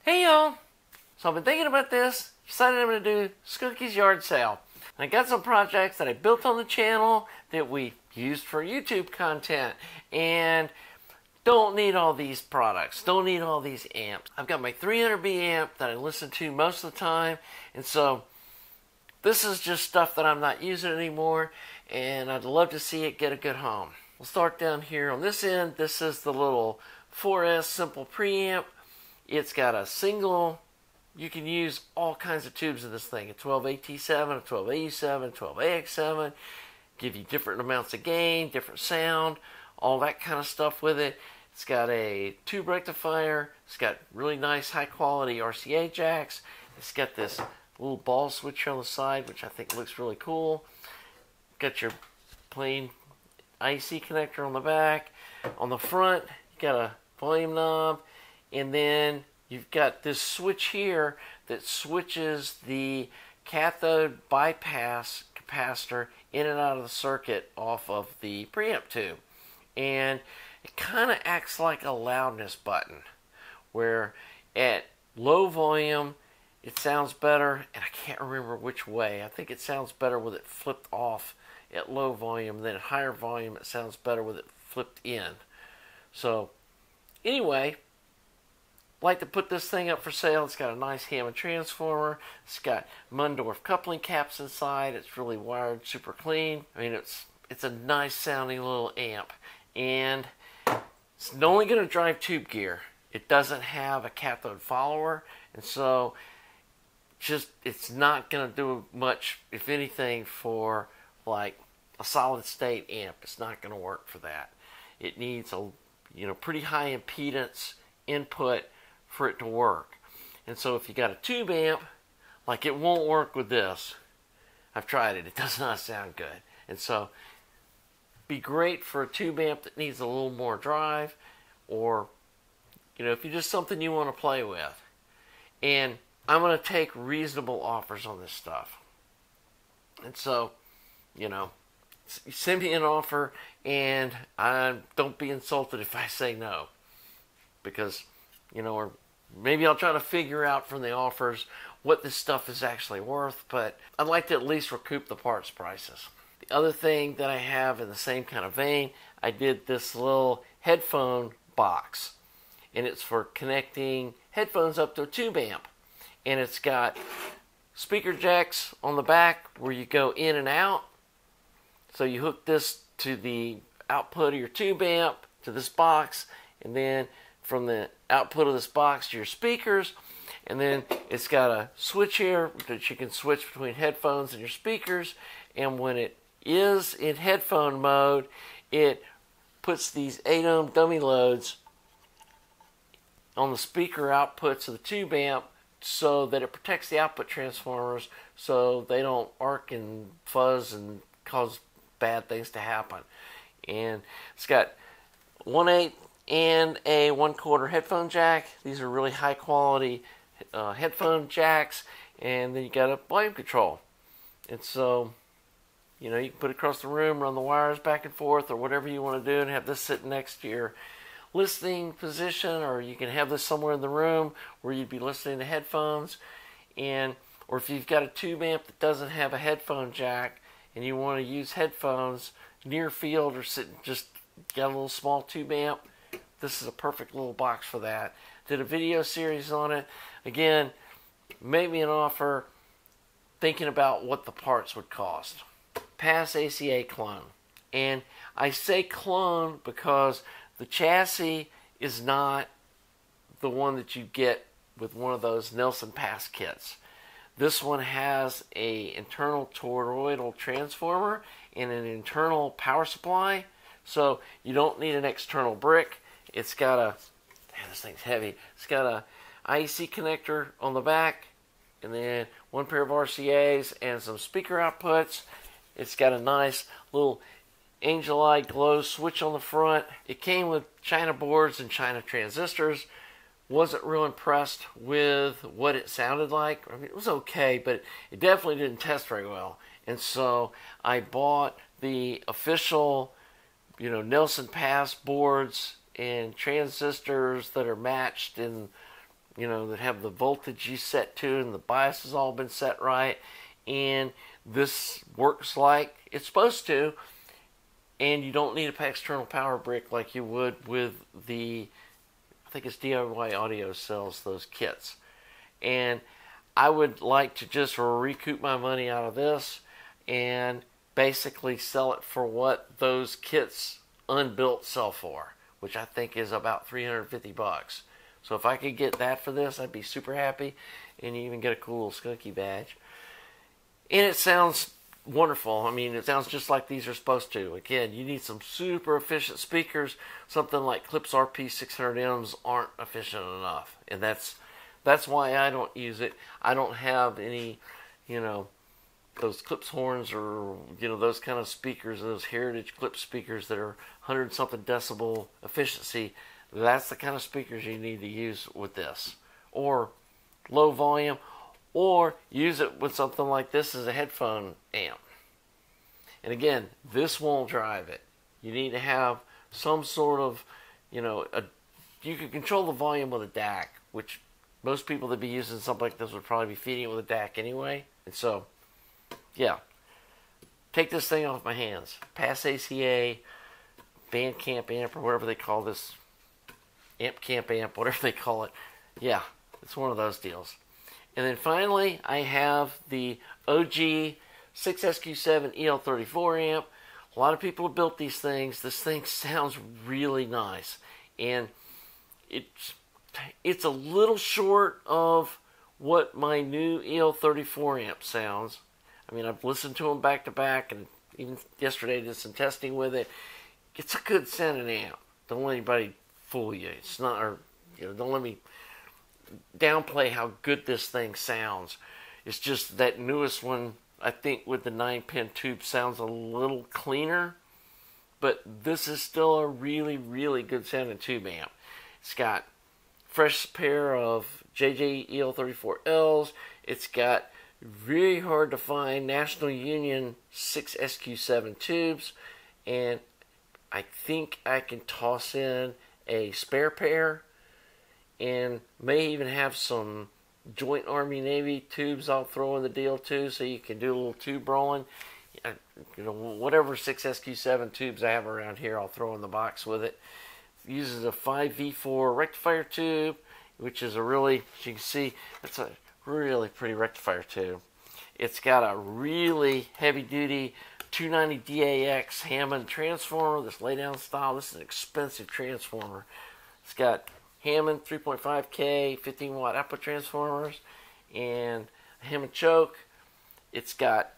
Hey y'all! So I've been thinking about this, decided I'm going to do Skunkie's yard sale. I got some projects that I built on the channel that we used for YouTube content, and don't need all these products, don't need all these amps. I've got my 300B amp that I listen to most of the time, and so this is just stuff that I'm not using anymore, and I'd love to see it get a good home. We'll start down here on this end. This is the little 4S simple preamp. It's got a single, you can use all kinds of tubes in this thing, a 12AT7, a 12AU7, 12AX7, give you different amounts of gain, different sound, all that kind of stuff with it. It's got a tube rectifier, it's got really nice high quality RCA jacks, it's got this little ball switcher on the side, which I think looks really cool. Got your plain IC connector on the back. On the front, you got a volume knob, and then you've got this switch here that switches the cathode bypass capacitor in and out of the circuit off of the preamp tube. And it kind of acts like a loudness button, where at low volume it sounds better, and I can't remember which way. I think it sounds better with it flipped off at low volume, then at higher volume it sounds better with it flipped in. So anyway, like to put this thing up for sale. It's got a nice Hammond transformer. It's got Mundorf coupling caps inside. It's really wired super clean. I mean, it's a nice sounding little amp, and it's only going to drive tube gear. It doesn't have a cathode follower, and so it's not going to do much, if anything, for like a solid state amp. It's not going to work for that. It needs a pretty high impedance input for it to work. And so if you got a tube amp, like, it won't work with this. I've tried it. It does not sound good. And so be great for a tube amp that needs a little more drive, or if you're just something you want to play with. And I'm going to take reasonable offers on this stuff. And so, send me an offer, and don't be insulted if I say no. Because, or maybe I'll try to figure out from the offers what this stuff is actually worth, but I'd like to at least recoup the parts prices. The other thing that I have in the same kind of vein, I did this little headphone box, and it's for connecting headphones up to a tube amp. And it's got speaker jacks on the back where you go in and out. So you hook this to the output of your tube amp, to this box, and then from the output of this box to your speakers. And then it's got a switch here that you can switch between headphones and your speakers. And when it is in headphone mode, it puts these 8-ohm dummy loads on the speaker outputs of the tube amp, so that it protects the output transformers so they don't arc and fuzz and cause bad things to happen. And it's got 1/8 and a 1/4 headphone jack. These are really high quality headphone jacks. And then you got a volume control. And so, you can put it across the room, run the wires back and forth, or whatever you want to do, and have this sitting next to your listening position, or you can have this somewhere in the room where you'd be listening to headphones. Or if you've got a tube amp that doesn't have a headphone jack and you want to use headphones near field, or just got a little small tube amp, this is a perfect little box for that. Did a video series on it. Again, made me an offer thinking about what the parts would cost. Pass ACA clone. And I say clone because the chassis is not the one that you get with one of those Nelson Pass kits. This one has an internal toroidal transformer and an internal power supply, so you don't need an external brick. It's got this thing's heavy. It's got a IEC connector on the back, and then one pair of RCAs and some speaker outputs. It's got a nice little Angel Eye glow switch on the front. It came with China boards and China transistors. Wasn't real impressed with what it sounded like. I mean, it was okay, but it definitely didn't test very well. And so I bought the official, Nelson Pass boards and transistors that are matched and, you know, that have the voltage you set to and the bias has all been set right, and this works like it's supposed to, and you don't need an external power brick like you would with the, I think it's DIY Audio sells those kits. And I would like to just recoup my money out of this and basically sell it for what those kits unbuilt sell for, which I think is about $350. So if I could get that for this, I'd be super happy, and you even get a cool Skunkie badge. And it sounds wonderful. I mean, it sounds just like these are supposed to. Again, you need some super efficient speakers. Something like Klipsch RP600Ms aren't efficient enough, and that's why I don't use it. I don't have any, you know, those Klipsch horns or, you know, those kind of speakers, those heritage Klipsch speakers that are 100-something decibel efficiency. That's the kind of speakers you need to use with this, or low volume, or use it with something like this as a headphone amp. And again, this won't drive it. You need to have some sort of, you know, you can control the volume with a DAC, which most people that be using something like this would probably be feeding it with a DAC anyway. And so, yeah, take this thing off my hands. Pass ACA, Bandcamp amp, or whatever they call this, Amp Camp amp, whatever they call it. Yeah, it's one of those deals. And then finally, I have the OG 6SQ7 EL34 amp. A lot of people have built these things. This thing sounds really nice. And it's a little short of what my new EL34 amp sounds. I mean, I've listened to them back to back, and even yesterday did some testing with it. It's a good sounding amp. Don't let anybody fool you. It's not, or, you know, don't let me downplay how good this thing sounds. It's just that newest one, I think, with the 9-pin tube sounds a little cleaner, but this is still a really, really good sounding tube amp. It's got fresh pair of JJ EL34Ls. It's got really hard to find National Union 6SQ7 tubes, and I think I can toss in a spare pair, and may even have some Joint Army-Navy tubes I'll throw in the deal too, so you can do a little tube rolling. You know, whatever 6SQ7 tubes I have around here, I'll throw in the box with it. It uses a 5V4 rectifier tube, which is a really, as you can see, that's a really pretty rectifier tube. It's got a really heavy-duty 290DAX Hammond transformer, this lay-down style. This is an expensive transformer. It's got Hammond 3.5K 15-watt output transformers and a Hammond choke. It's got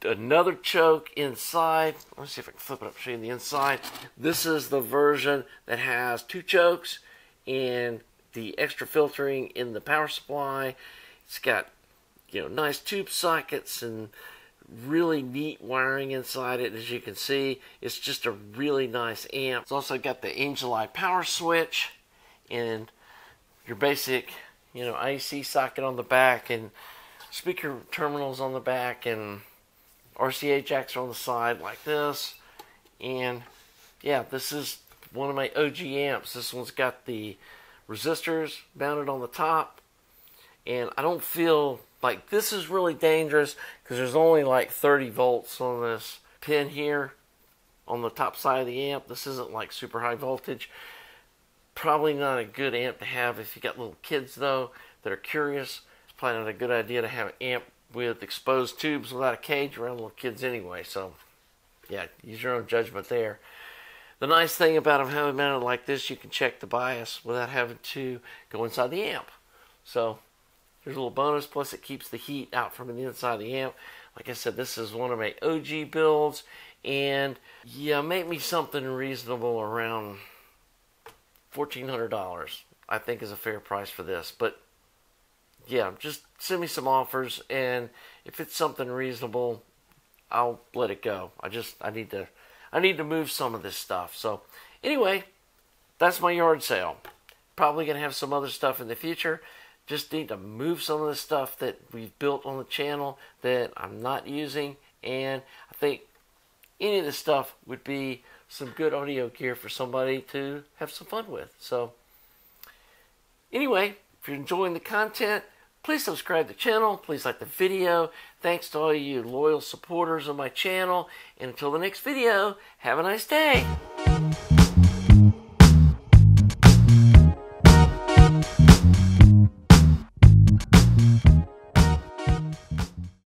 another choke inside. Let's see if I can flip it up and show you the inside. This is the version that has 2 chokes and the extra filtering in the power supply. It's got, you know, nice tube sockets and really neat wiring inside it. As you can see, it's just a really nice amp. It's also got the Angel Eye power switch and your basic, you know, IC socket on the back and speaker terminals on the back, and RCA jacks are on the side like this. And yeah, this is one of my OG amps. This one's got the resistors mounted on the top, and I don't feel like this is really dangerous because there's only like 30 volts on this pin here on the top side of the amp. This isn't like super high voltage. Probably not a good amp to have if you got little kids though that are curious. It's probably not a good idea to have an amp with exposed tubes without a cage around little kids anyway. So yeah, use your own judgment there. The nice thing about them having mounted like this, you can check the bias without having to go inside the amp. So there's a little bonus, plus it keeps the heat out from the inside of the amp. Like I said, this is one of my OG builds, and yeah, make me something reasonable around $1,400, I think is a fair price for this. But yeah, just send me some offers, and if it's something reasonable, I'll let it go. I need to move some of this stuff. So anyway, that's my yard sale. Probably gonna have some other stuff in the future. Just need to move some of the stuff that we've built on the channel that I'm not using, and I think any of this stuff would be some good audio gear for somebody to have some fun with. So anyway, if you're enjoying the content, please subscribe to the channel. Please like the video. Thanks to all you loyal supporters of my channel. And until the next video, have a nice day.